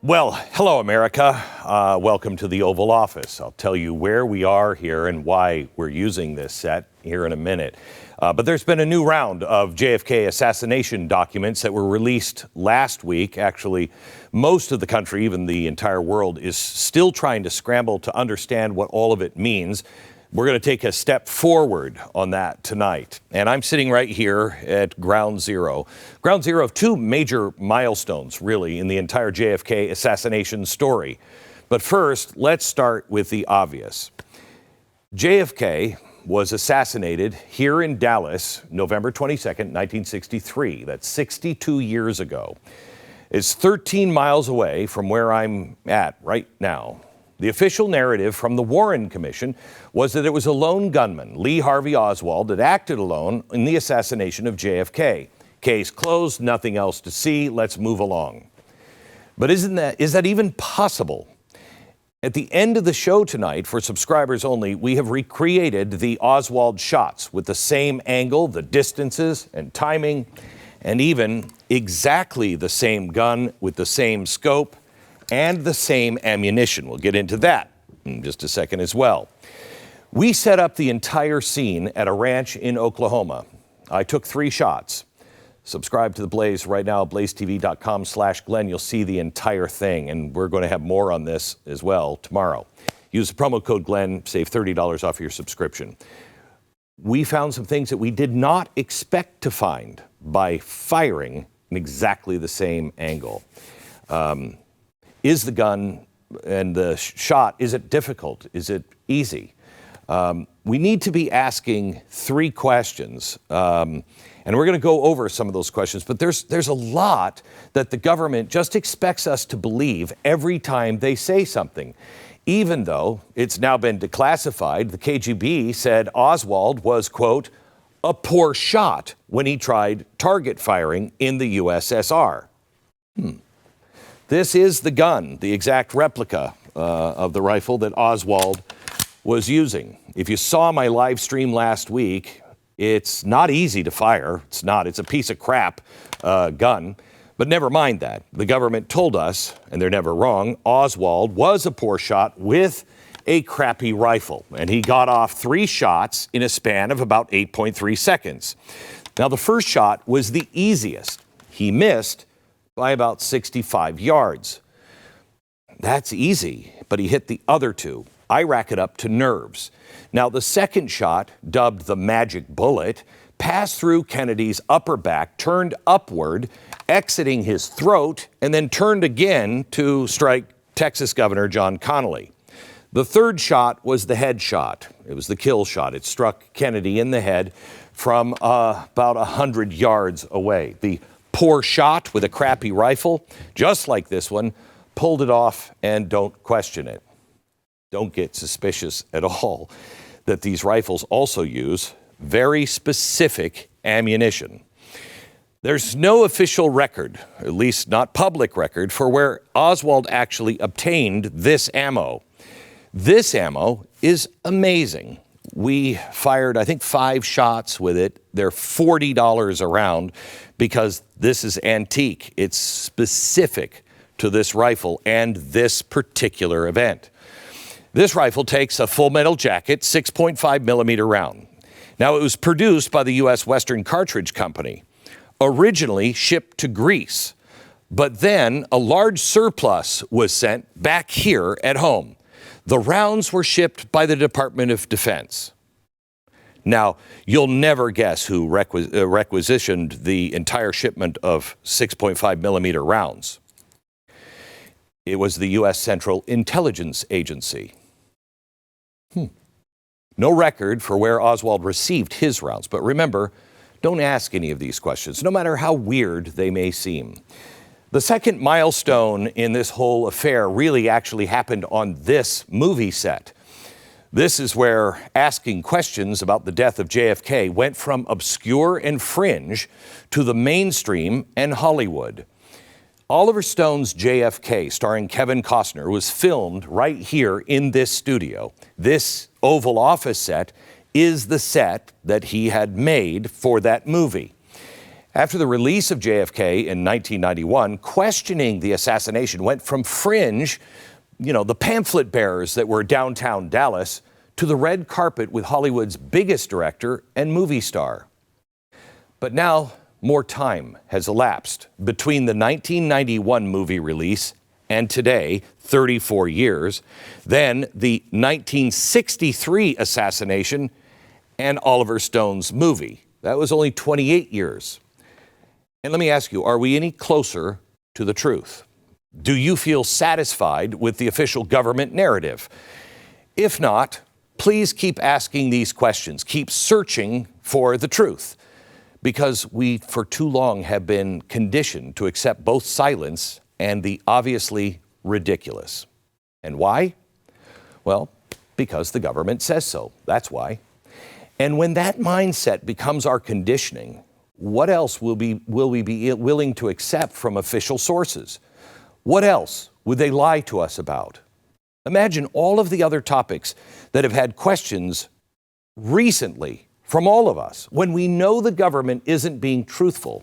Well, hello, America. Welcome to the Oval Office. I'll tell you where we are here and why we're using this set here in a minute. But there's been a new round of JFK assassination documents that were released last week. Actually, most of the country, even the entire world, is still trying to scramble to understand what all of it means. We're going to take a step forward on that tonight. And I'm sitting right here at ground zero. Ground zero of two major milestones, really, in the entire JFK assassination story. But first, let's start with the obvious. JFK was assassinated here in Dallas, November 22nd, 1963. That's 62 years ago. It's 13 miles away from where I'm at right now. The official narrative from the Warren Commission was that it was a lone gunman, Lee Harvey Oswald, that acted alone in the assassination of JFK. Case closed, nothing else to see, let's move along. But is that even possible? At the end of the show tonight, for subscribers only, we have recreated the Oswald shots with the same angle, the distances and timing, and even exactly the same gun with the same scope and the same ammunition. We'll get into that in just a second as well. We set up the entire scene at a ranch in Oklahoma. I took 3 shots. Subscribe to The Blaze right now, blazetv.com/Glenn. You'll see the entire thing, and we're going to have more on this as well tomorrow. Use the promo code Glenn, save $30 off your subscription. We found some things that we did not expect to find by firing in exactly the same angle. Is the gun and the shot, is it difficult? Is it easy? We need to be asking 3 questions. And we're going to go over some of those questions. But there's a lot that the government just expects us to believe every time they say something. Even though it's now been declassified, the KGB said Oswald was, quote, a poor shot when he tried target firing in the USSR. This is the gun, the exact replica of the rifle that Oswald was using. If you saw my live stream last week, it's not easy to fire. It's not. It's a piece of crap gun. But never mind that. The government told us, and they're never wrong, Oswald was a poor shot with a crappy rifle. And he got off 3 shots in a span of about 8.3 seconds. Now, the first shot was the easiest. He missed by about 65 yards. That's easy, but he hit the other 2. I rack it up to nerves. Now, the second shot, dubbed the magic bullet, passed through Kennedy's upper back, turned upward, exiting his throat, and then turned again to strike Texas Governor John Connally. The third shot was the head shot. It was the kill shot. It struck Kennedy in the head from about 100 yards away. The poor shot with a crappy rifle, just like this one, pulled it off, and don't question it. Don't get suspicious at all that these rifles also use very specific ammunition. There's no official record, at least not public record, for where Oswald actually obtained this ammo. This ammo is amazing. We fired, I think, 5 shots with it. They're $40 a round because this is antique. It's specific to this rifle and this particular event. This rifle takes a full metal jacket, 6.5 millimeter round. Now, it was produced by the U.S. Western Cartridge Company, originally shipped to Greece, but then a large surplus was sent back here at home. The rounds were shipped by the Department of Defense. Now, you'll never guess who requisitioned the entire shipment of 6.5 millimeter rounds. It was the U.S. Central Intelligence Agency. No record for where Oswald received his rounds. But remember, don't ask any of these questions, no matter how weird they may seem. The second milestone in this whole affair really actually happened on this movie set. This is where asking questions about the death of JFK went from obscure and fringe to the mainstream and Hollywood. Oliver Stone's JFK, starring Kevin Costner, was filmed right here in this studio. This Oval Office set is the set that he had made for that movie. After the release of JFK in 1991, questioning the assassination went from fringe, the pamphlet bearers that were downtown Dallas, to the red carpet with Hollywood's biggest director and movie star. But now more time has elapsed between the 1991 movie release and today, 34 years, then the 1963 assassination and Oliver Stone's movie. That was only 28 years. And let me ask you, are we any closer to the truth? Do you feel satisfied with the official government narrative? If not, please keep asking these questions. Keep searching for the truth, because we for too long have been conditioned to accept both silence and the obviously ridiculous. And why? Well, because the government says so. That's why. And when that mindset becomes our conditioning, what else will we be willing to accept from official sources? What else would they lie to us about? Imagine all of the other topics that have had questions recently from all of us when we know the government isn't being truthful.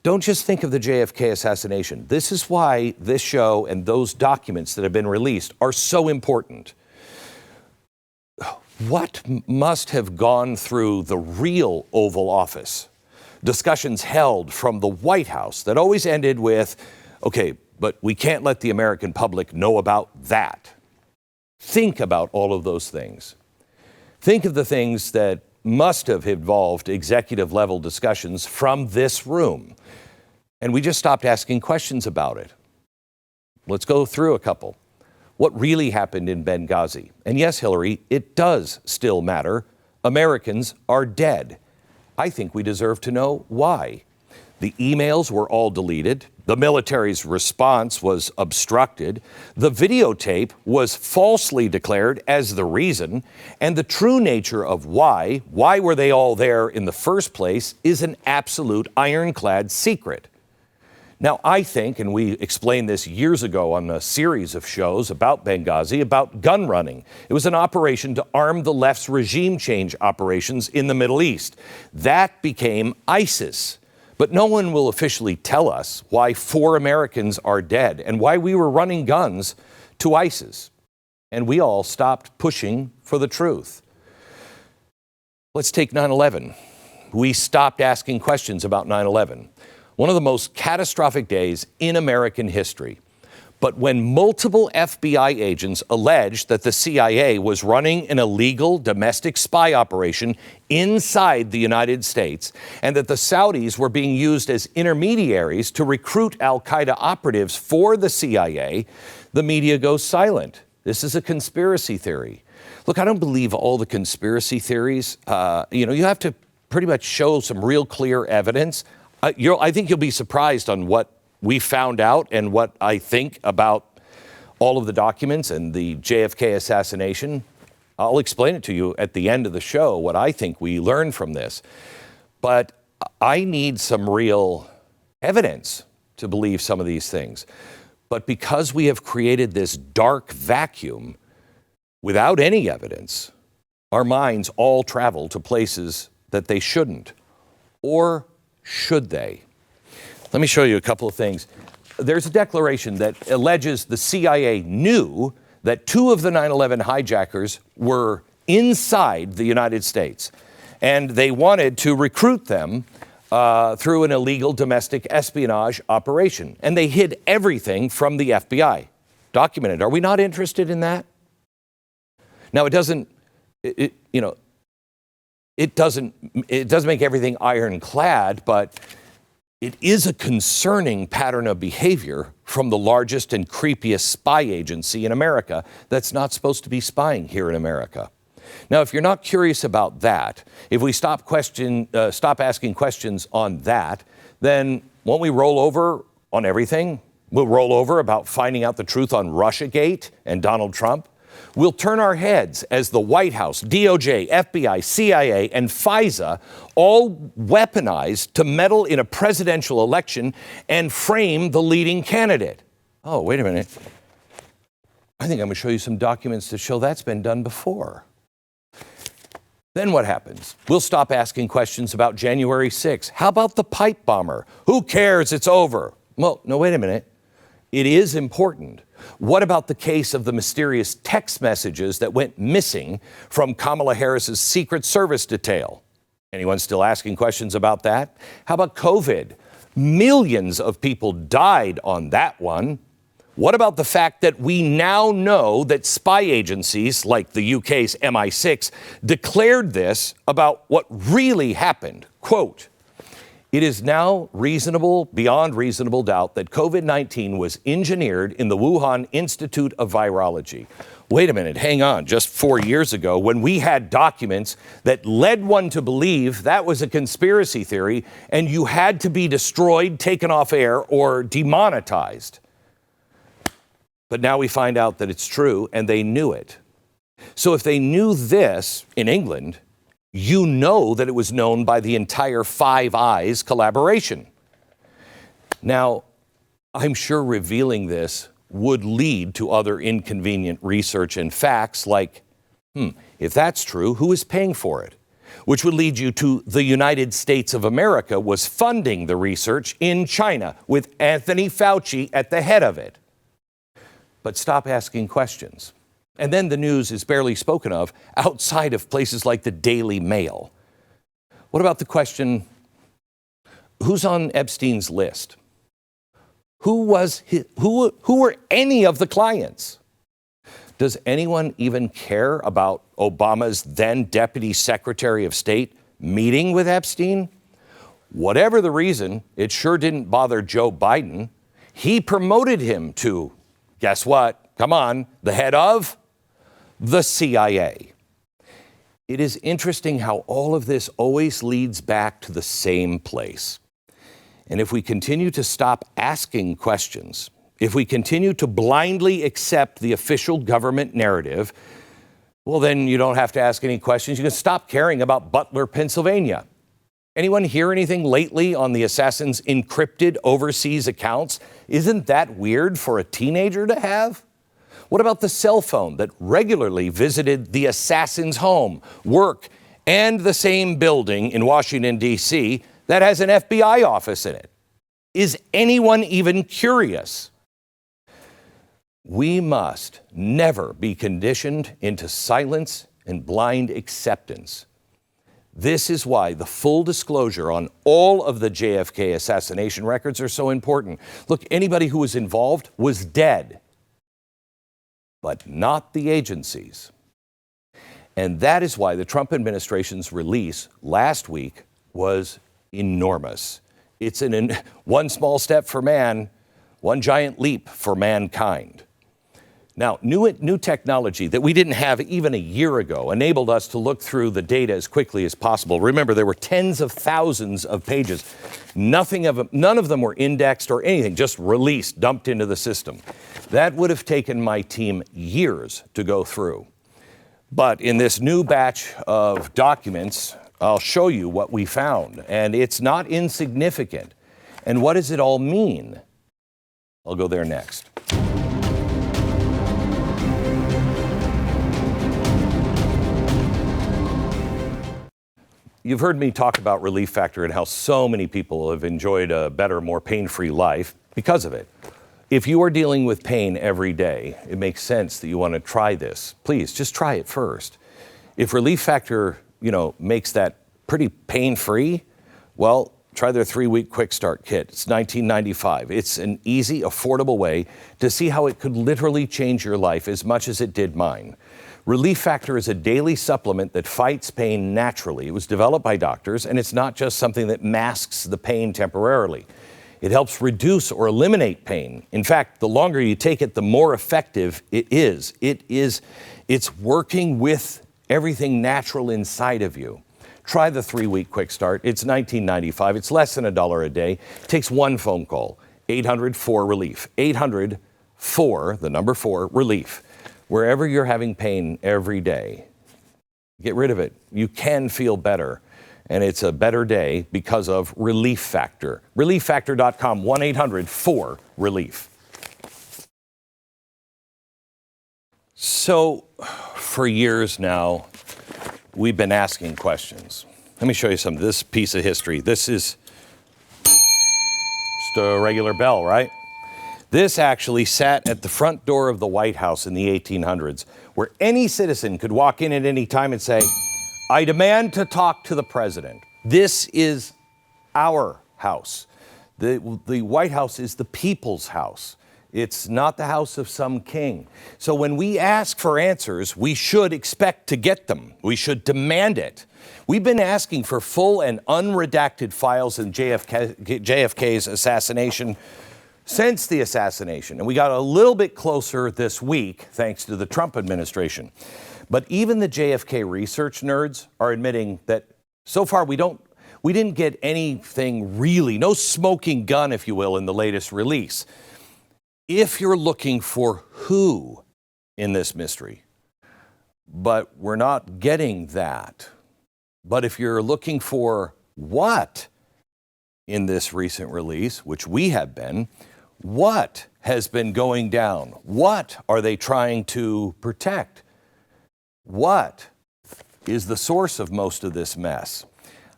Don't just think of the JFK assassination. This is why this show and those documents that have been released are so important. What must have gone through the real Oval Office? Discussions held from the White House that always ended with, okay, but we can't let the American public know about that. Think about all of those things. Think of the things that must have involved executive level discussions from this room. And we just stopped asking questions about it. Let's go through a couple. What really happened in Benghazi? And yes, Hillary, it does still matter. Americans are dead. I think we deserve to know why. The emails were all deleted. The military's response was obstructed. The videotape was falsely declared as the reason. And the true nature of why were they all there in the first place, is an absolute ironclad secret. Now, I think, and we explained this years ago on a series of shows about Benghazi, about gun running. It was an operation to arm the left's regime change operations in the Middle East. That became ISIS. But no one will officially tell us why 4 Americans are dead and why we were running guns to ISIS. And we all stopped pushing for the truth. Let's take 9/11. We stopped asking questions about 9/11. One of the most catastrophic days in American history. But when multiple FBI agents alleged that the CIA was running an illegal domestic spy operation inside the United States, and that the Saudis were being used as intermediaries to recruit al-Qaeda operatives for the CIA, the media goes silent. This is a conspiracy theory. Look, I don't believe all the conspiracy theories. You have to pretty much show some real clear evidence. I think you'll be surprised on what we found out and what I think about all of the documents and the JFK assassination. I'll explain it to you at the end of the show, what I think we learned from this. But I need some real evidence to believe some of these things. But because we have created this dark vacuum without any evidence, our minds all travel to places that they shouldn't. Or should they? Let me show you a couple of things. There's a declaration that alleges the CIA knew that 2 of the 9/11 hijackers were inside the United States, and they wanted to recruit them through an illegal domestic espionage operation. And they hid everything from the FBI. Documented. Are we not interested in that? Now, it doesn't make everything ironclad, but it is a concerning pattern of behavior from the largest and creepiest spy agency in America that's not supposed to be spying here in America. Now, if you're not curious about that, if we stop asking questions on that, then won't we roll over on everything? We'll roll over about finding out the truth on Russiagate and Donald Trump. We'll turn our heads as the White House, DOJ, FBI, CIA, and FISA all weaponized to meddle in a presidential election and frame the leading candidate. Oh, wait a minute. I think I'm going to show you some documents to show that's been done before. Then what happens? We'll stop asking questions about January 6th. How about the pipe bomber? Who cares? It's over. Well, no, wait a minute. It is important. What about the case of the mysterious text messages that went missing from Kamala Harris's Secret Service detail? Anyone still asking questions about that? How about COVID? Millions of people died on that one. What about the fact that we now know that spy agencies like the UK's MI6 declared this about what really happened? Quote, "It is now reasonable, beyond reasonable doubt, that COVID-19 was engineered in the Wuhan Institute of Virology." Wait a minute, hang on. Just 4 years ago, when we had documents that led one to believe that was a conspiracy theory and you had to be destroyed, taken off air, or demonetized. But now we find out that it's true, and they knew it. So if they knew this in England, you know that it was known by the entire Five Eyes collaboration. Now, I'm sure revealing this would lead to other inconvenient research and facts like, if that's true, who is paying for it? Which would lead you to the United States of America was funding the research in China with Anthony Fauci at the head of it. But stop asking questions. And then the news is barely spoken of outside of places like the Daily Mail. What about the question, who's on Epstein's list? Who were any of the clients? Does anyone even care about Obama's then Deputy Secretary of State meeting with Epstein? Whatever the reason, it sure didn't bother Joe Biden. He promoted him to, guess what? Come on, the head of the CIA. It is interesting how all of this always leads back to the same place. And if we continue to stop asking questions, if we continue to blindly accept the official government narrative, well, then you don't have to ask any questions. You can stop caring about Butler, Pennsylvania. Anyone hear anything lately on the assassin's encrypted overseas accounts? Isn't that weird for a teenager to have? What about the cell phone that regularly visited the assassin's home, work, and the same building in Washington, D.C. that has an FBI office in it? Is anyone even curious? We must never be conditioned into silence and blind acceptance. This is why the full disclosure on all of the JFK assassination records are so important. Look, anybody who was involved was dead, but not the agencies. And that is why the Trump administration's release last week was enormous. It's one small step for man, one giant leap for mankind. Now, new technology that we didn't have even a year ago enabled us to look through the data as quickly as possible. Remember, there were tens of thousands of pages. None of them were indexed or anything, just released, dumped into the system. That would have taken my team years to go through. But in this new batch of documents, I'll show you what we found. And it's not insignificant. And what does it all mean? I'll go there next. You've heard me talk about Relief Factor and how so many people have enjoyed a better, more pain-free life because of it. If you are dealing with pain every day, it makes sense that you want to try this. Please, just try it first. If Relief Factor, makes that pretty pain-free, well, try their 3-week quick start kit. It's $19.95. It's an easy, affordable way to see how it could literally change your life as much as it did mine. Relief Factor is a daily supplement that fights pain naturally. It was developed by doctors, and it's not just something that masks the pain temporarily. It helps reduce or eliminate pain. In fact, the longer you take it, the more effective it is. It's working with everything natural inside of you. Try the 3-week quick start. It's $19.95. It's less than $1 a day. It takes one phone call. 800-4-RELIEF. 800-4-RELIEF. Wherever you're having pain every day, get rid of it. You can feel better. And it's a better day because of Relief Factor. ReliefFactor.com, 1-800-4-RELIEF. So, for years now, we've been asking questions. Let me show you some of this piece of history. This is just a regular bell, right? This actually sat at the front door of the White House in the 1800s, where any citizen could walk in at any time and say, I demand to talk to the president. This is our house. The White House is the people's house. It's not the house of some king. So when we ask for answers, we should expect to get them. We should demand it. We've been asking for full and unredacted files in JFK's assassination since the assassination. And we got a little bit closer this week, thanks to the Trump administration. But even the JFK research nerds are admitting that so far we didn't get anything really, no smoking gun, if you will, in the latest release. If you're looking for who in this mystery, but we're not getting that. But if you're looking for what in this recent release, which we have been, what has been going down? What are they trying to protect? What is the source of most of this mess?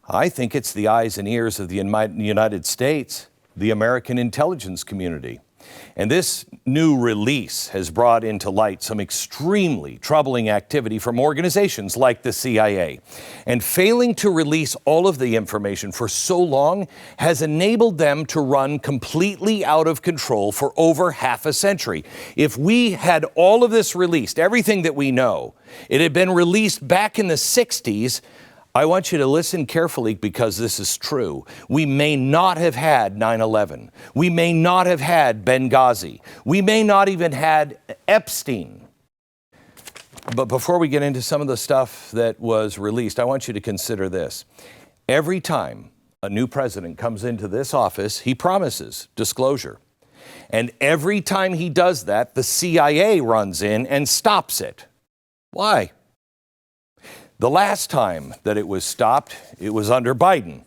I think it's the eyes and ears of the United States, the American intelligence community. And this new release has brought into light some extremely troubling activity from organizations like the CIA. And failing to release all of the information for so long has enabled them to run completely out of control for over half a century. If we had all of this released, everything that we know, it had been released back in the 60s, I want you to listen carefully because this is true. We may not have had 9/11. We may not have had Benghazi. We may not even had Epstein. But before we get into some of the stuff that was released, I want you to consider this. Every time a new president comes into this office, he promises disclosure. And every time he does that, the CIA runs in and stops it. Why? The last time that it was stopped, it was under Biden.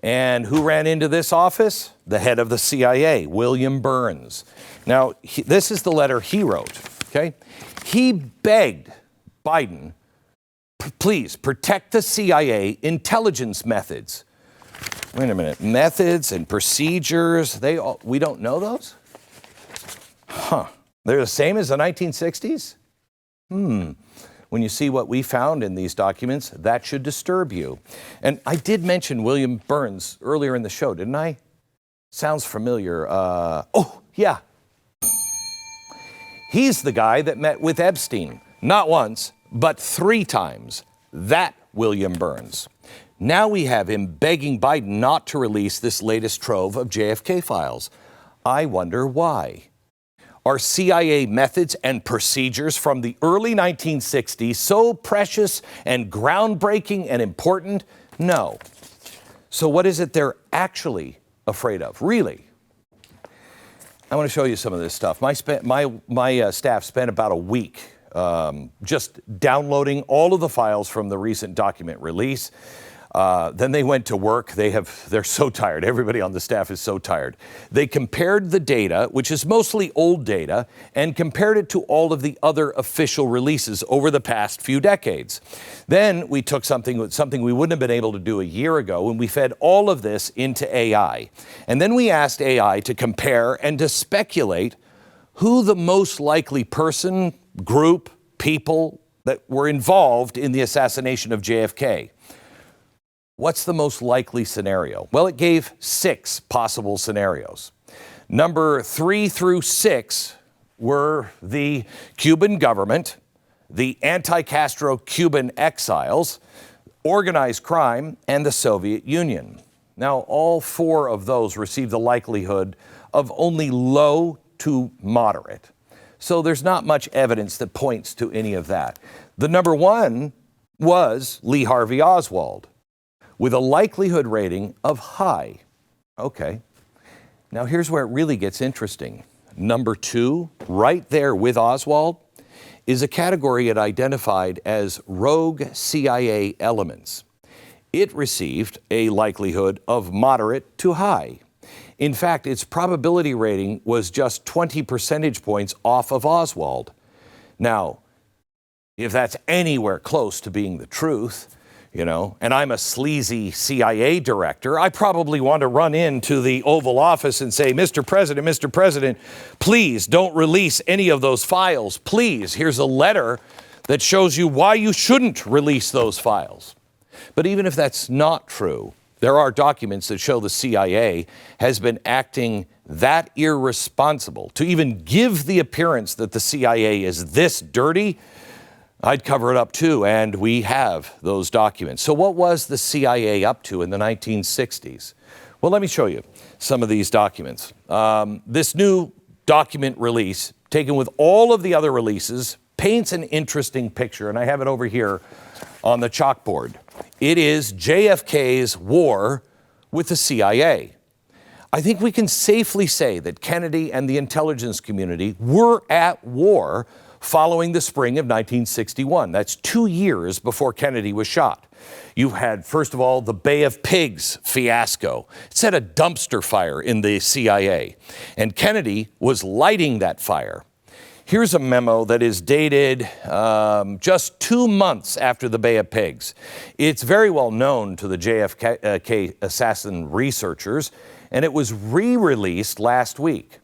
And who ran into this office? The head of the CIA, William Burns. Now, this is the letter he wrote, okay? He begged Biden, please protect the CIA intelligence methods. Wait a minute, methods and procedures, we don't know those? Huh, they're the same as the 1960s? When you see what we found in these documents, that should disturb you. And I did mention William Burns earlier in the show, didn't I? Sounds familiar. Oh, yeah. He's the guy that met with Epstein, not once, but 3 times. That William Burns. Now we have him begging Biden not to release this latest trove of JFK files. I wonder why. Are CIA methods and procedures from the early 1960s so precious and groundbreaking and important? No. So what is it they're actually afraid of? Really? I want to show you some of this stuff. My staff spent about a week just downloading all of the files from the recent document release. Then they went to work. They're so tired. Everybody on the staff is so tired. They compared the data, which is mostly old data, and compared it to all of the other official releases over the past few decades. Then we took something we wouldn't have been able to do a year ago, and we fed all of this into AI. And then we asked AI to compare and to speculate who the most likely person, group, people that were involved in the assassination of JFK. What's the most likely scenario? Well, it gave 6 possible scenarios. Number 3 through 6 were the Cuban government, the anti-Castro Cuban exiles, organized crime, and the Soviet Union. Now, all 4 of those received the likelihood of only low to moderate. So there's not much evidence that points to any of that. The number 1 was Lee Harvey Oswald, with a likelihood rating of high. Okay. Now here's where it really gets interesting. Number 2, right there with Oswald, is a category it identified as rogue CIA elements. It received a likelihood of moderate to high. In fact, its probability rating was just 20 percentage points off of Oswald. Now, if that's anywhere close to being the truth, and I'm a sleazy CIA director, I probably want to run into the Oval Office and say, Mr. President, please don't release any of those files. Please, here's a letter that shows you why you shouldn't release those files. But even if that's not true, there are documents that show the CIA has been acting that irresponsible to even give the appearance that the CIA is this dirty. I'd cover it up too, and we have those documents. So what was the CIA up to in the 1960s? Well, let me show you some of these documents. This new document release, taken with all of the other releases, paints an interesting picture, and I have it over here on the chalkboard. It is JFK's war with the CIA. I think we can safely say that Kennedy and the intelligence community were at war following the spring of 1961. That's 2 years before Kennedy was shot. You had, first of all, the Bay of Pigs fiasco. It set a dumpster fire in the CIA, and Kennedy was lighting that fire. Here's a memo that is dated just 2 months after the Bay of Pigs. It's very well known to the JFK assassin researchers, and it was re-released last week.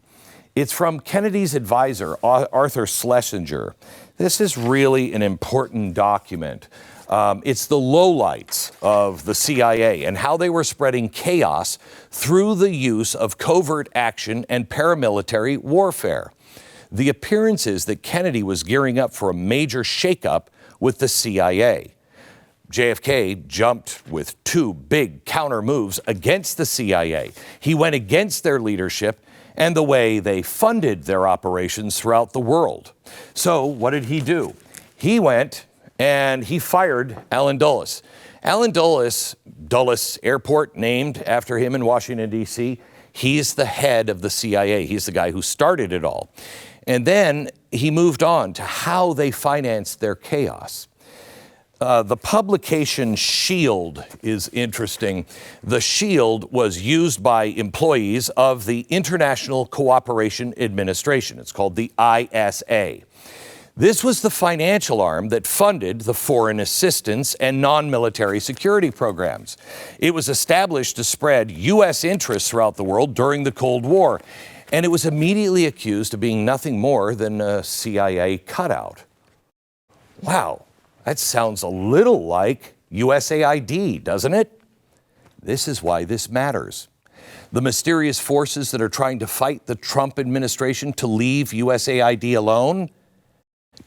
It's from Kennedy's advisor, Arthur Schlesinger. This is really an important document. It's the lowlights of the CIA and how they were spreading chaos through the use of covert action and paramilitary warfare. The appearance is that Kennedy was gearing up for a major shakeup with the CIA. JFK jumped with 2 big counter moves against the CIA. He went against their leadership and the way they funded their operations throughout the world. So what did he do? He went and he fired Allen Dulles. Allen Dulles, Dulles Airport, named after him in Washington, D.C., he's the head of the CIA. He's the guy who started it all. And then he moved on to how they financed their chaos. The publication Shield is interesting. The Shield was used by employees of the International Cooperation Administration. It's called the ISA. This was the financial arm that funded the foreign assistance and non-military security programs. It was established to spread U.S. interests throughout the world during the Cold War, and it was immediately accused of being nothing more than a CIA cutout. Wow. That sounds a little like USAID, doesn't it? This is why this matters. The mysterious forces that are trying to fight the Trump administration to leave USAID alone.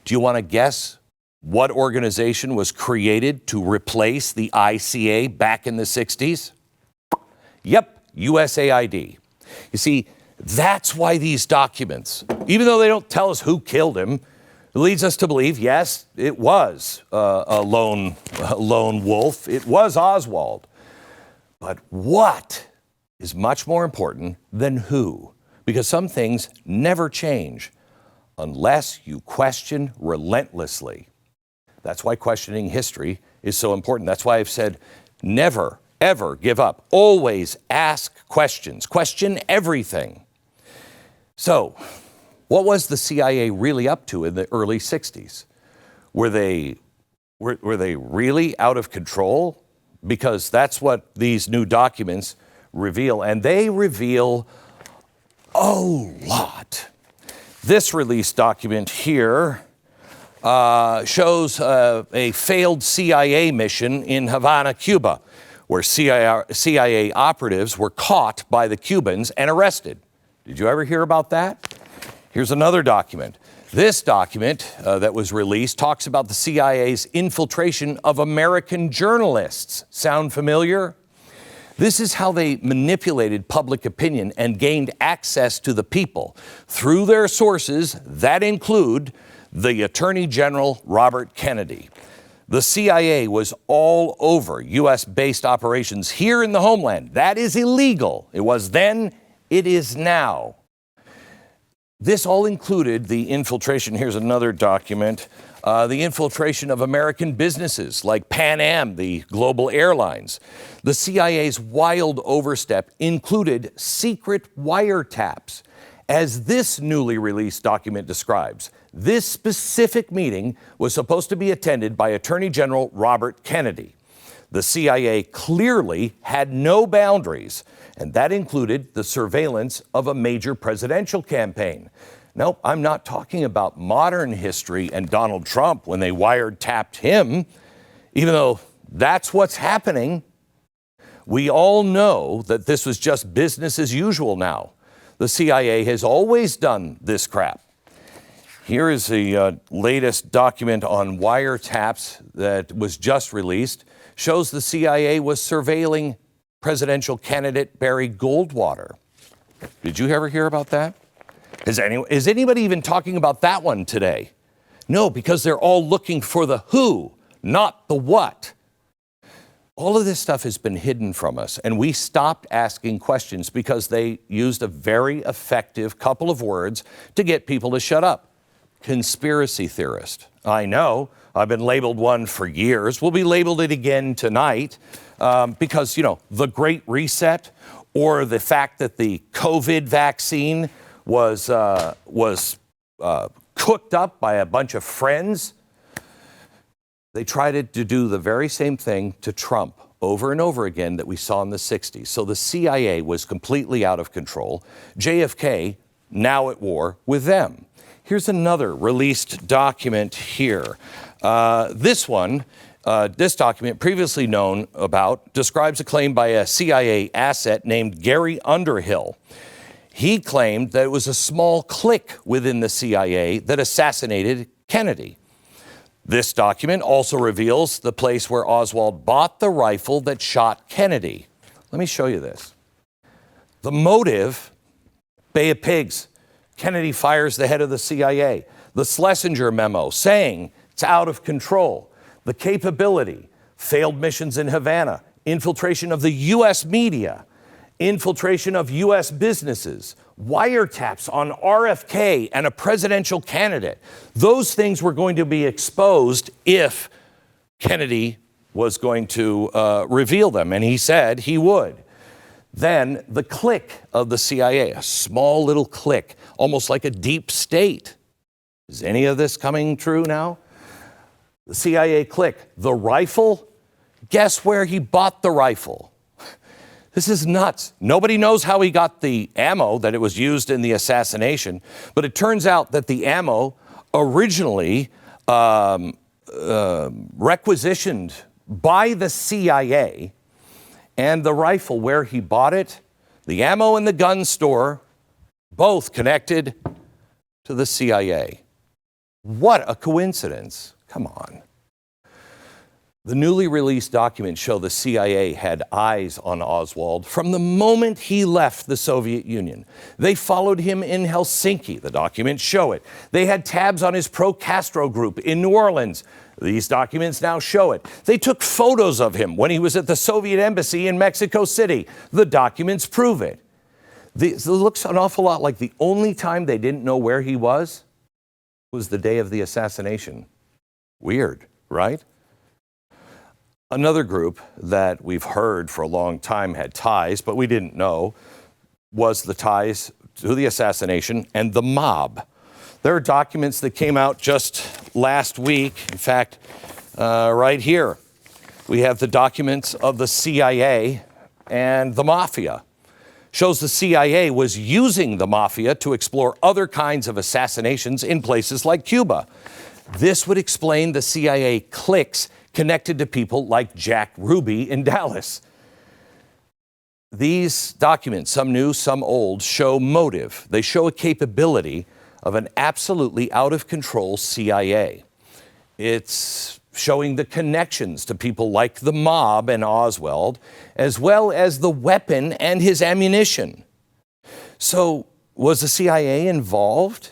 Do you want to guess what organization was created to replace the ICA back in the 60s? Yep, USAID. You see, that's why these documents, even though they don't tell us who killed him, leads us to believe, yes, it was a lone wolf. It was Oswald. But what is much more important than who? Because some things never change unless you question relentlessly. That's why questioning history is so important. That's why I've said never, ever give up. Always ask questions. Question everything. So, what was the CIA really up to in the early 60s? Were they really out of control? Because that's what these new documents reveal, and they reveal a lot. This release document here shows a failed CIA mission in Havana, Cuba, where CIA operatives were caught by the Cubans and arrested. Did you ever hear about that? Here's another document. This document that was released talks about the CIA's infiltration of American journalists. Sound familiar? This is how they manipulated public opinion and gained access to the people through their sources that include the Attorney General Robert Kennedy. The CIA was all over U.S.-based operations here in the homeland. That is illegal. It was then, it is now. This all included the infiltration. Here's another document. The infiltration of American businesses like Pan Am, the global airlines. The CIA's wild overstep included secret wiretaps As this newly released document describes, this specific meeting was supposed to be attended by Attorney General Robert Kennedy. The CIA clearly had no boundaries, and that included the surveillance of a major presidential campaign. No, I'm not talking about modern history and Donald Trump when they wiretapped him, even though that's what's happening. We all know that this was just business as usual now. The CIA has always done this crap. Here is the latest document on wiretaps that was just released. Shows the CIA was surveilling presidential candidate Barry Goldwater. Did you ever hear about that? Is anybody even talking about that one today? No, because they're all looking for the who, not the what. All of this stuff has been hidden from us, and we stopped asking questions because they used a very effective couple of words to get people to shut up. Conspiracy theorist. I know, I've been labeled one for years. We'll be labeled it again tonight because, you know, the Great Reset or the fact that the COVID vaccine was cooked up by a bunch of friends. They tried to do the very same thing to Trump over and over again that we saw in the 60s. So the CIA was completely out of control. JFK now at war with them. Here's another released document here. This document, previously known about, describes a claim by a CIA asset named Gary Underhill. He claimed that it was a small clique within the CIA that assassinated Kennedy. This document also reveals the place where Oswald bought the rifle that shot Kennedy. Let me show you this. The motive, Bay of Pigs. Kennedy fires the head of the CIA. The Schlesinger memo saying it's out of control. The capability, failed missions in Havana, infiltration of the U.S. media, infiltration of U.S. businesses, wiretaps on RFK and a presidential candidate. Those things were going to be exposed if Kennedy was going to reveal them, and he said he would. Then the clique of the CIA, a small little clique, almost like a deep state. Is any of this coming true now? The CIA clique, the rifle, guess where he bought the rifle? This is nuts. Nobody knows how he got the ammo that it was used in the assassination, but it turns out that the ammo originally requisitioned by the CIA, and the rifle where he bought it, the ammo and the gun store, both connected to the CIA. What a coincidence. Come on. The newly released documents show the CIA had eyes on Oswald from the moment he left the Soviet Union. They followed him in Helsinki. The documents show it. They had tabs on his pro-Castro group in New Orleans. These documents now show it. They took photos of him when he was at the Soviet embassy in Mexico City. The documents prove it. It looks an awful lot like the only time they didn't know where he was the day of the assassination. Weird, right? Another group that we've heard for a long time had ties, but we didn't know, was the ties to the assassination and the mob. There are documents that came out just last week. In fact, right here, we have the documents of the CIA and the mafia. Shows the CIA was using the mafia to explore other kinds of assassinations in places like Cuba. This would explain the CIA cliques connected to people like Jack Ruby in Dallas. These documents, some new, some old, show motive. They show a capability of an absolutely out-of-control CIA. It's showing the connections to people like the mob and Oswald, as well as the weapon and his ammunition. So, was the CIA involved?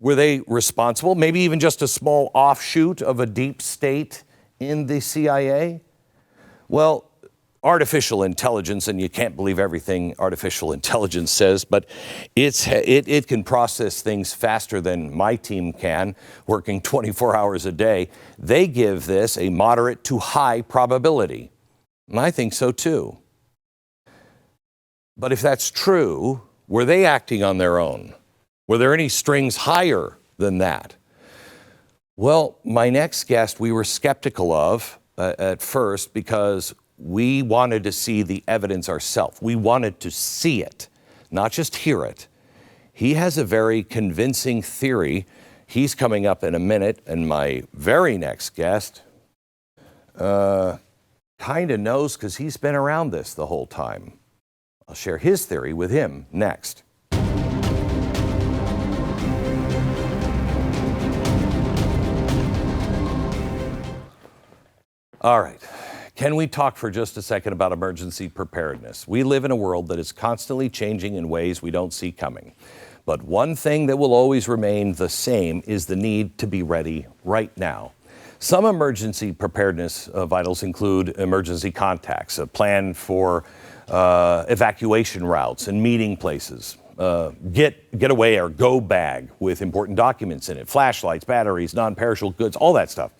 Were they responsible? Maybe even just a small offshoot of a deep state in the CIA? Well, artificial intelligence, and you can't believe everything artificial intelligence says, but it can process things faster than my team can, working 24 hours a day. They give this a moderate to high probability. And I think so too. But if that's true, were they acting on their own? Were there any strings higher than that? Well, my next guest we were skeptical of at first because we wanted to see the evidence ourselves. We wanted to see it, not just hear it. He has a very convincing theory. He's coming up in a minute, and my very next guest kind of knows because he's been around this the whole time. I'll share his theory with him next. All right. Can we talk for just a second about emergency preparedness? We live in a world that is constantly changing in ways we don't see coming. But one thing that will always remain the same is the need to be ready right now. Some emergency preparedness vitals include emergency contacts, a plan for evacuation routes and meeting places, getaway or go bag with important documents in it, flashlights, batteries, non-perishable goods, all that stuff.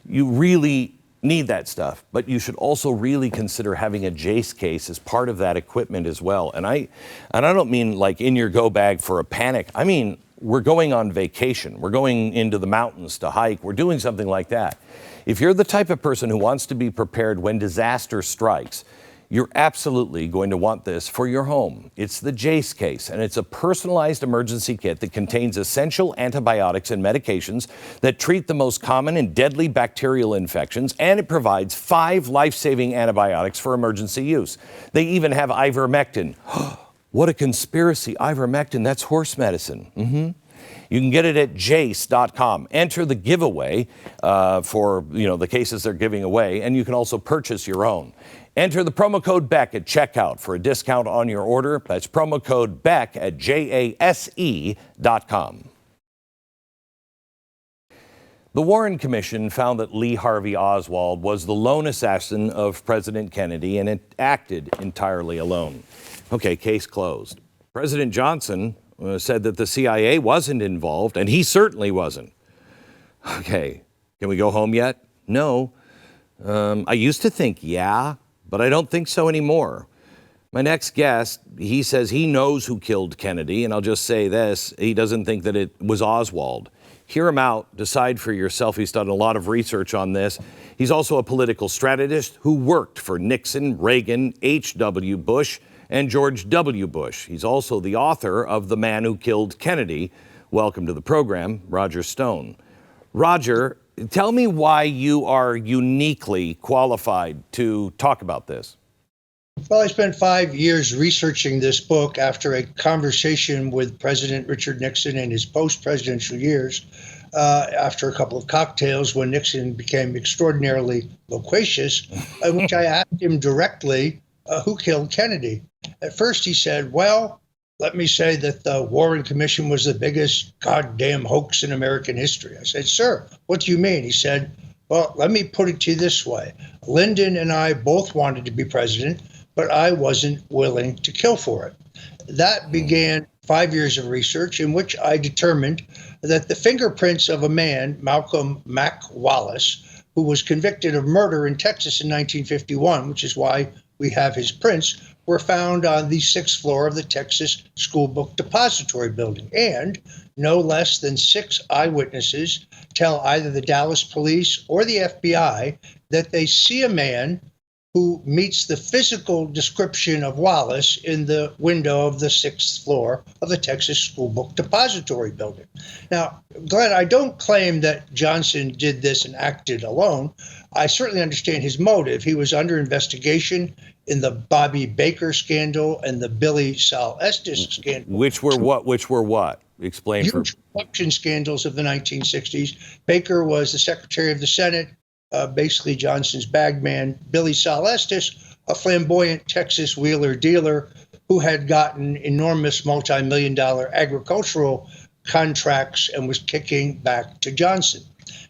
You really need that stuff, but you should also really consider having a Jace case as part of that equipment as well. And I don't mean like in your go bag for a panic. I mean, we're going on vacation. We're going into the mountains to hike. We're doing something like that. If you're the type of person who wants to be prepared when disaster strikes, you're absolutely going to want this for your home. It's the Jace case, and it's a personalized emergency kit that contains essential antibiotics and medications that treat the most common and deadly bacterial infections, and it provides 5 life-saving antibiotics for emergency use. They even have ivermectin. What a conspiracy. Ivermectin, that's horse medicine. You can get it at jace.com. Enter the giveaway for the cases they're giving away, and you can also purchase your own. Enter the promo code Beck at checkout for a discount on your order. That's promo code Beck at JASE.com. The Warren Commission found that Lee Harvey Oswald was the lone assassin of President Kennedy, and it acted entirely alone. Okay, case closed. President Johnson said that the CIA wasn't involved, and he certainly wasn't. Okay, can we go home yet? No. I used to think, yeah, but I don't think so anymore. My next guest, he says he knows who killed Kennedy, and I'll just say this, he doesn't think that it was Oswald. Hear him out, decide for yourself. He's done a lot of research on this. He's also a political strategist who worked for Nixon, Reagan, H.W. Bush, and George W. Bush. He's also the author of The Man Who Killed Kennedy. Welcome to the program, Roger Stone. Roger, tell me why you are uniquely qualified to talk about this. Well, I spent 5 years researching this book after a conversation with President Richard Nixon in his post-presidential years, after a couple of cocktails when Nixon became extraordinarily loquacious, in which I asked him directly, who killed Kennedy? At first he said, well, let me say that the Warren Commission was the biggest goddamn hoax in American history. I said, sir, what do you mean? He said, well, let me put it to you this way. Lyndon and I both wanted to be president, but I wasn't willing to kill for it. That began 5 years of research in which I determined that the fingerprints of a man, Malcolm Mac Wallace, who was convicted of murder in Texas in 1951, which is why we have his prints, were found on the 6th floor of the Texas School Book Depository building. And no less than 6 eyewitnesses tell either the Dallas police or the FBI that they see a man who meets the physical description of Wallace in the window of the 6th floor of the Texas School Book Depository building. Now, Glenn, I don't claim that Johnson did this and acted alone. I certainly understand his motive. He was under investigation in the Bobby Baker scandal and the Billie Sol Estes scandal. Which were what? Explain. Huge corruption scandals of the 1960s. Baker was the Secretary of the Senate, basically Johnson's bagman. Billie Sol Estes, a flamboyant Texas wheeler dealer who had gotten enormous multi-million-dollar agricultural contracts and was kicking back to Johnson.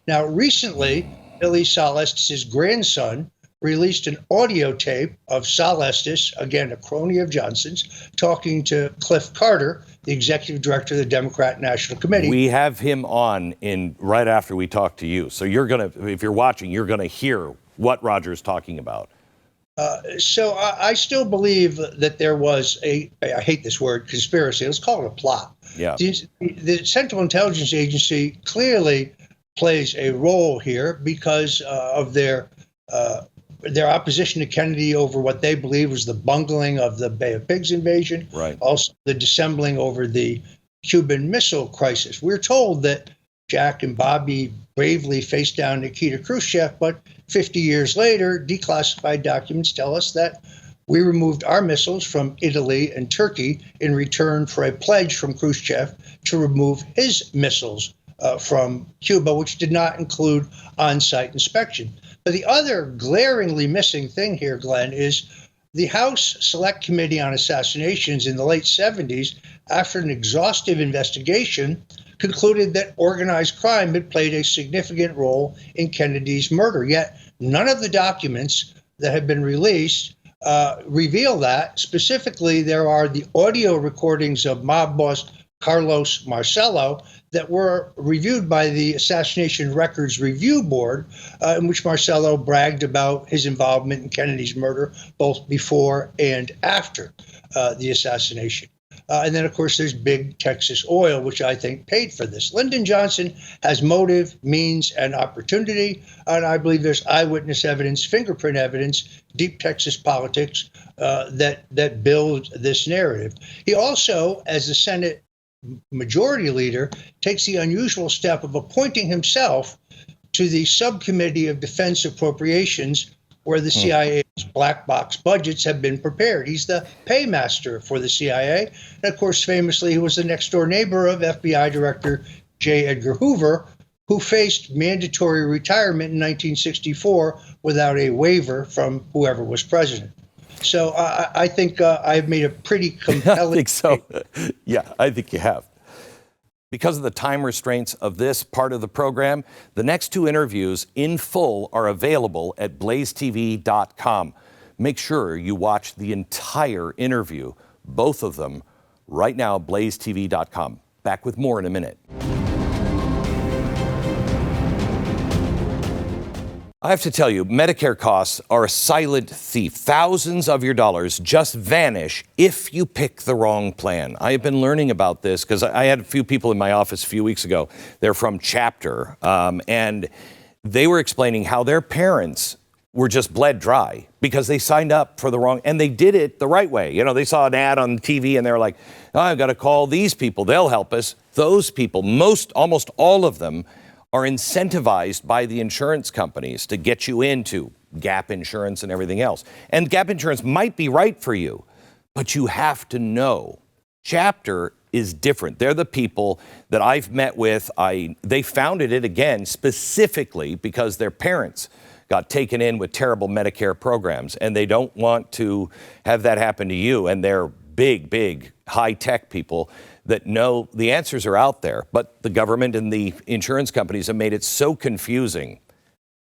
Now, recently, Billie Sol Estes' grandson released an audio tape of Sol Estes, again, a crony of Johnson's, talking to Cliff Carter, the executive director of the Democrat National Committee. We have him on right after we talk to you. So you're going to, if you're watching, you're going to hear what Roger's talking about. So I still believe that there was I hate this word, conspiracy. Let's call it a plot. Yeah. The Central Intelligence Agency clearly plays a role here because of their opposition to Kennedy over what they believe was the bungling of the Bay of Pigs invasion. Right. Also, the dissembling over the Cuban Missile Crisis. We're told that Jack and Bobby bravely faced down Nikita Khrushchev, but 50 years later, declassified documents tell us that we removed our missiles from Italy and Turkey in return for a pledge from Khrushchev to remove his missiles from Cuba, which did not include on-site inspection. But the other glaringly missing thing here, Glenn, is the House Select Committee on Assassinations in the late 70s, after an exhaustive investigation, concluded that organized crime had played a significant role in Kennedy's murder. Yet none of the documents that have been released reveal that. Specifically, there are the audio recordings of mob boss Carlos Marcello that were reviewed by the Assassination Records Review Board, in which Marcello bragged about his involvement in Kennedy's murder, both before and after the assassination. And then, of course, there's Big Texas Oil, which I think paid for this. Lyndon Johnson has motive, means, and opportunity. And I believe there's eyewitness evidence, fingerprint evidence, deep Texas politics that build this narrative. He also, as the Senate Majority Leader, takes the unusual step of appointing himself to the Subcommittee of Defense Appropriations, where the CIA's black box budgets have been prepared. He's the paymaster for the CIA. And of course, famously, he was the next door neighbor of FBI Director J. Edgar Hoover, who faced mandatory retirement in 1964 without a waiver from whoever was president. So I think I've made a pretty compelling. I think so. Yeah, I think you have. Because of the time restraints of this part of the program, the next two interviews in full are available at blazetv.com. Make sure you watch the entire interview, both of them, right now, blazetv.com. Back with more in a minute. I have to tell you, Medicare costs are a silent thief. Thousands of your dollars just vanish if you pick the wrong plan. I have been learning about this because I had a few people in my office a few weeks ago. They're from Chapter, and they were explaining how their parents were just bled dry because they signed up for the wrong, and they did it the right way. You know, they saw an ad on TV and they were like, oh, I've got to call these people. They'll help us. Those people, almost all of them, are incentivized by the insurance companies to get you into gap insurance and everything else. And gap insurance might be right for you, but you have to know. Chapter is different. They're the people that I've met with. They founded it again specifically because their parents got taken in with terrible Medicare programs, and they don't want to have that happen to you. And they're big, high-tech people that know the answers are out there, but the government and the insurance companies have made it so confusing,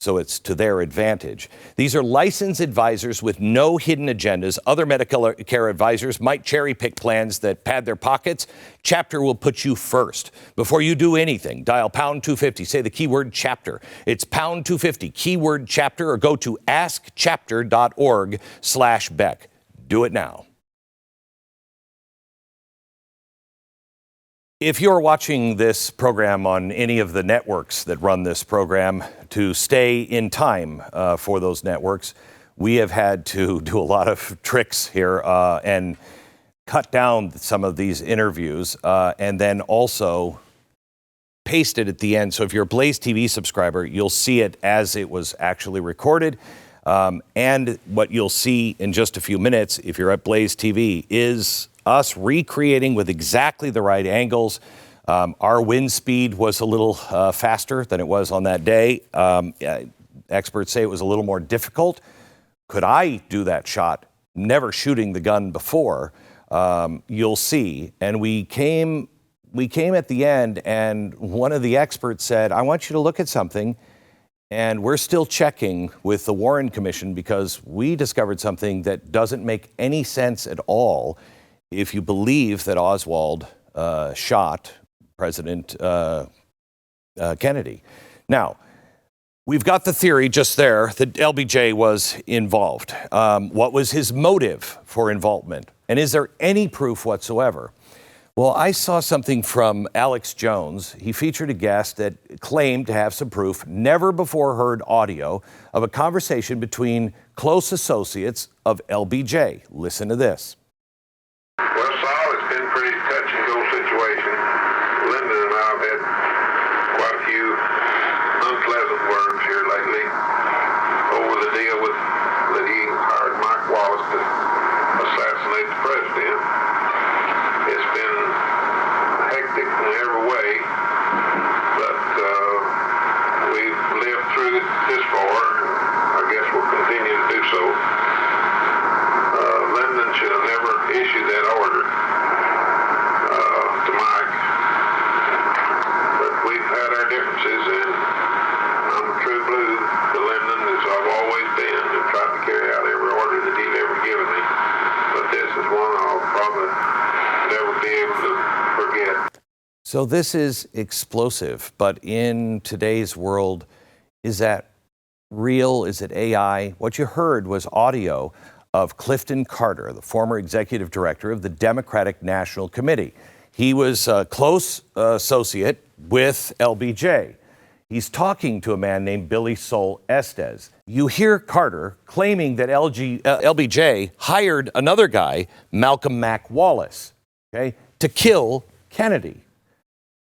so it's to their advantage. These are licensed advisors with no hidden agendas. Other medical care advisors might cherry pick plans that pad their pockets. Chapter will put you first. Before you do anything, dial pound 250, say the keyword Chapter. It's pound 250, keyword Chapter, or go to askchapter.org/Beck. Do it now. If you're watching this program on any of the networks that run this program, to stay in time for those networks, we have had to do a lot of tricks here and cut down some of these interviews and then also paste it at the end. So if you're a Blaze TV subscriber, you'll see it as it was actually recorded. And what you'll see in just a few minutes, if you're at Blaze TV, is us recreating with exactly the right angles. Our wind speed was a little faster than it was on that day. Experts say it was a little more difficult. Could I do that shot? Never shooting the gun before. You'll see. And we came at the end, and one of the experts said, I want you to look at something. And we're still checking with the Warren Commission because we discovered something that doesn't make any sense at all if you believe that Oswald shot President Kennedy. Now, We've got the theory just there that LBJ was involved. What was his motive for involvement? And is there any proof whatsoever? Well, I saw something from Alex Jones. He featured a guest that claimed to have some proof, never before heard audio, of a conversation between close associates of LBJ. Listen to this. Well, Saul, it's been a pretty touch and go situation. Lyndon and I have had quite a few unpleasant words here lately over the deal with that he hired Mac Wallace to assassinate the president. It's been hectic in every way, but we've lived through it this far, and I guess we'll continue to do so. Lyndon should have never issued that order to Mike, but we've had our differences, and I'm a true blue to Lyndon, as I've always been, and tried to carry out every order that he'd ever given me. But this is one I'll probably never be able to forget. So this is explosive, but in today's world, is that real? Is it AI? What you heard was audio of Clifton Carter, the former executive director of the Democratic National Committee. He was a close associate with LBJ. He's talking to a man named Billie Sol Estes. You hear Carter claiming that LBJ hired another guy, Malcolm Mac Wallace, okay, to kill Kennedy.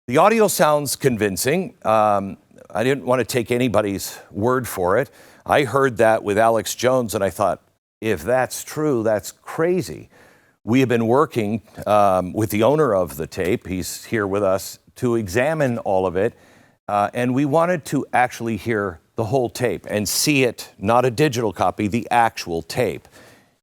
The audio sounds convincing. I didn't want to take anybody's word for it. I heard that with Alex Jones, and I thought, if that's true, that's crazy. We have been working with the owner of the tape. He's here with us to examine all of it. And we wanted to actually hear the whole tape and see it, not a digital copy, the actual tape.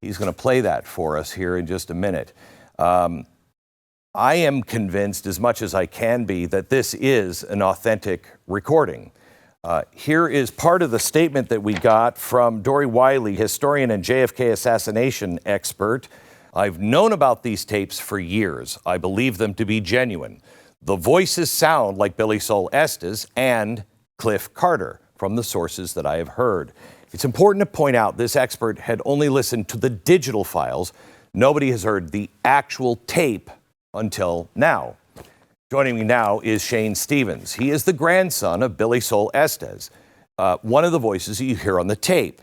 He's going to play that for us here in just a minute. I am convinced, as much as I can be, that this is an authentic recording. Here is part of the statement that we got from Dory Wiley, historian and JFK assassination expert. I've known about these tapes for years. I believe them to be genuine. The voices sound like Billie Sol Estes and Cliff Carter from the sources that I have heard. It's important to point out this expert had only listened to the digital files. Nobody has heard the actual tape until now. Joining me now is Shane Stevens. He is the grandson of Billie Sol Estes, one of the voices you hear on the tape,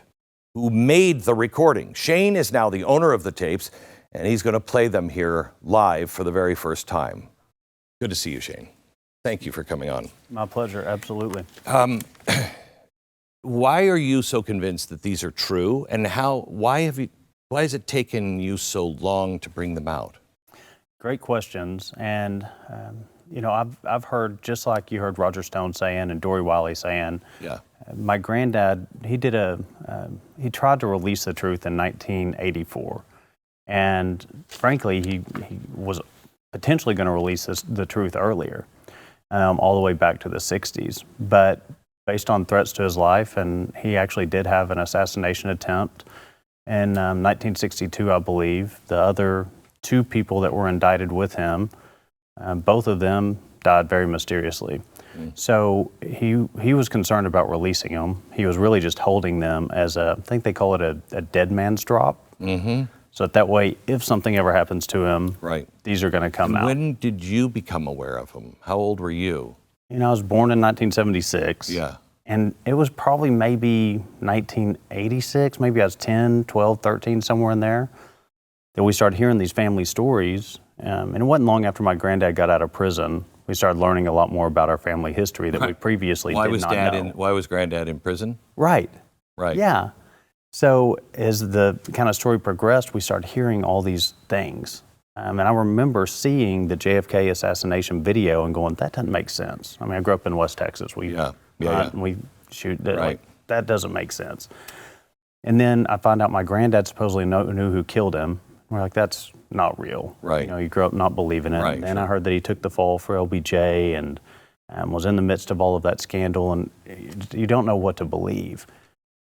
who made the recording. Shane is now the owner of the tapes, and he's going to play them here live for the very first time. Good to see you, Shane. Thank you for coming on. My pleasure, absolutely. Why are you so convinced that these are true, and why has it taken you so long to bring them out? Great questions, and I've heard, just like you heard Roger Stone saying and Dory Wiley saying. Yeah. My granddad, he tried to release the truth in 1984, and frankly, he was potentially going to release the truth earlier, all the way back to the 60s. But based on threats to his life, and he actually did have an assassination attempt in 1962, I believe. The other two people that were indicted with him, both of them died very mysteriously. So he was concerned about releasing them. He was really just holding them as I think they call it a dead man's drop. Mm-hmm. So that way, if something ever happens to him, right, these are going to come out. When did you become aware of them? How old were you? I was born in 1976. Yeah. And it was probably maybe 1986, maybe I was 10, 12, 13, somewhere in there, that we started hearing these family stories. And it wasn't long after my granddad got out of prison, we started learning a lot more about our family history that we previously did not know. Why was Granddad in prison? Right. Right. Yeah. So as the kind of story progressed, we started hearing all these things. And I remember seeing the JFK assassination video and going, that doesn't make sense. I mean, I grew up in West Texas. We shoot that. Right. That doesn't make sense. And then I found out my granddad supposedly knew who killed him. We're like, that's not real. Right. You grew up not believing it. Right. And then I heard that he took the fall for LBJ and was in the midst of all of that scandal, and you don't know what to believe.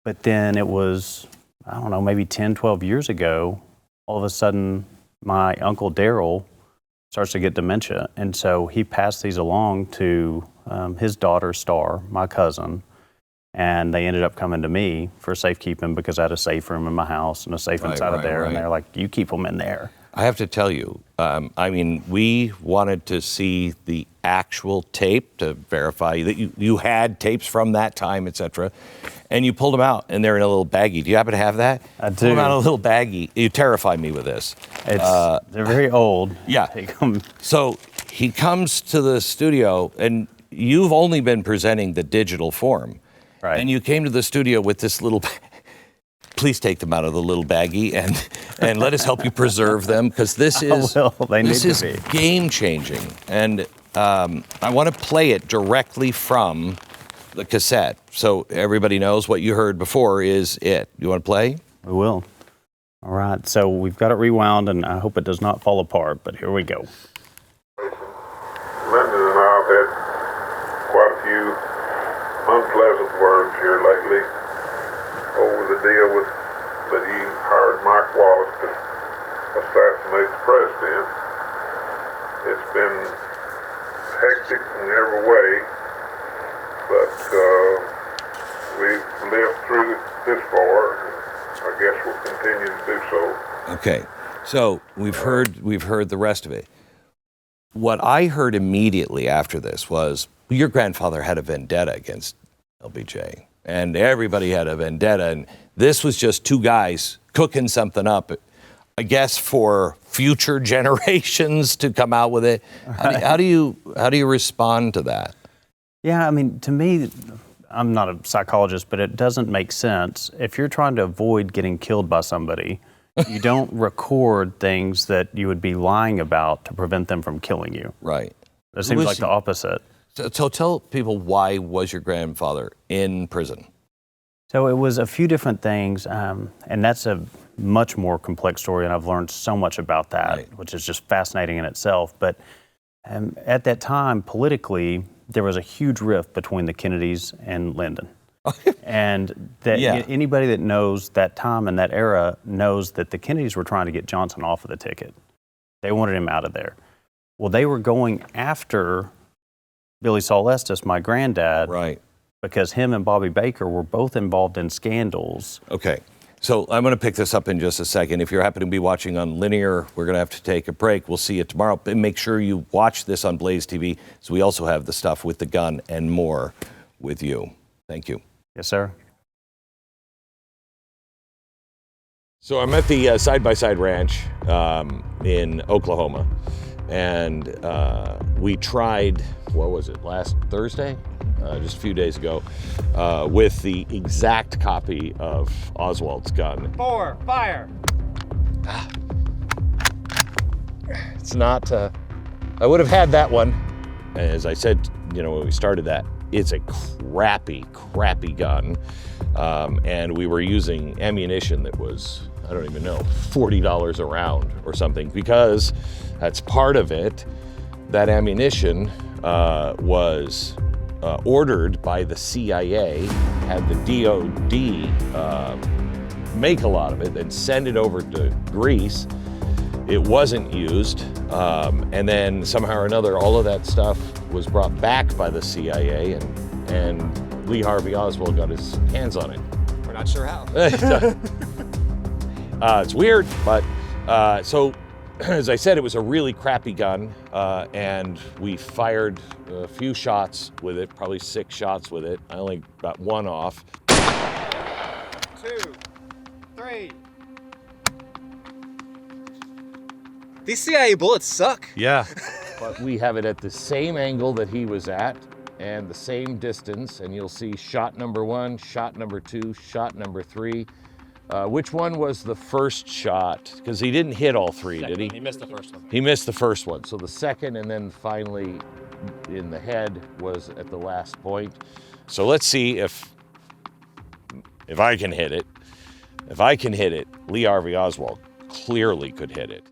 But then it was, I don't know, maybe 10, 12 years ago, all of a sudden my Uncle Daryl starts to get dementia. And so he passed these along to his daughter, Star, my cousin. And they ended up coming to me for safekeeping because I had a safe room in my house and a safe inside of there. And they're like, you keep them in there. I have to tell you, I mean, we wanted to see the actual tape to verify that you had tapes from that time, et cetera. And you pulled them out, and they're in a little baggie. Do you happen to have that? I do. Pull them out in a little baggie. You terrified me with this. They're very old. Yeah. Take them. So he comes to the studio, and you've only been presenting the digital form. Right. And you came to the studio with this little... Please take them out of the little baggie and let us help you preserve them, because this is game changing. And I want to play it directly from the cassette, so everybody knows what you heard before is it. You want to play? We will. All right. So we've got it rewound, and I hope it does not fall apart. But here we go. Lyndon and I have had quite a few unpleasant words here lately over the deal with that he hired Mac Wallace to assassinate the president. It's been hectic in every way, but we've lived through this far, and I guess we'll continue to do so. Okay, so we've heard the rest of it. What I heard immediately after this was your grandfather had a vendetta against LBJ, and everybody had a vendetta, and this was just two guys cooking something up, I guess, for future generations to come out with it. How do you respond to that? Yeah, I mean, to me, I'm not a psychologist, but it doesn't make sense. If you're trying to avoid getting killed by somebody, you don't record things that you would be lying about to prevent them from killing you. Right. It seems like the opposite. So tell people, why was your grandfather in prison? So it was a few different things, and that's a much more complex story, and I've learned so much about that, which is just fascinating in itself. But at that time, politically, there was a huge rift between the Kennedys and Lyndon. And that anybody that knows that time and that era knows that the Kennedys were trying to get Johnson off of the ticket. They wanted him out of there. Well, they were going after Billie Sol Estes, my granddad, because him and Bobby Baker were both involved in scandals. Okay, so I'm going to pick this up in just a second. If you're happen to be watching on linear, we're going to have to take a break. We'll see you tomorrow. But make sure you watch this on BlazeTV, so we also have the stuff with the gun and more with you. Thank you. Yes, sir. So I'm at the Side-by-Side Ranch in Oklahoma, and we tried, what was it, last Thursday? Just a few days ago, with the exact copy of Oswald's gun. Fire! It's not, I would have had that one. As I said, when we started that, it's a crappy gun. And we were using ammunition that was, I don't even know, $40 a round or something, because that's part of it. That ammunition was ordered by the CIA, had the DOD make a lot of it and send it over to Greece. It wasn't used, and then somehow or another, all of that stuff was brought back by the CIA, and Lee Harvey Oswald got his hands on it. We're not sure how. It's weird, but so as I said, it was a really crappy gun, and we fired a few shots with it, probably 6 shots with it. I only got 1 off. 2, 3. These CIA bullets suck. Yeah. But we have it at the same angle that he was at and the same distance, and you'll see shot number 1, shot number 2, shot number 3. Which one was the first shot? Because he didn't hit all 3, did he? He missed the first one. He missed the first one. So the second, and then finally in the head was at the last point. So let's see if I can hit it. If I can hit it, Lee Harvey Oswald clearly could hit it.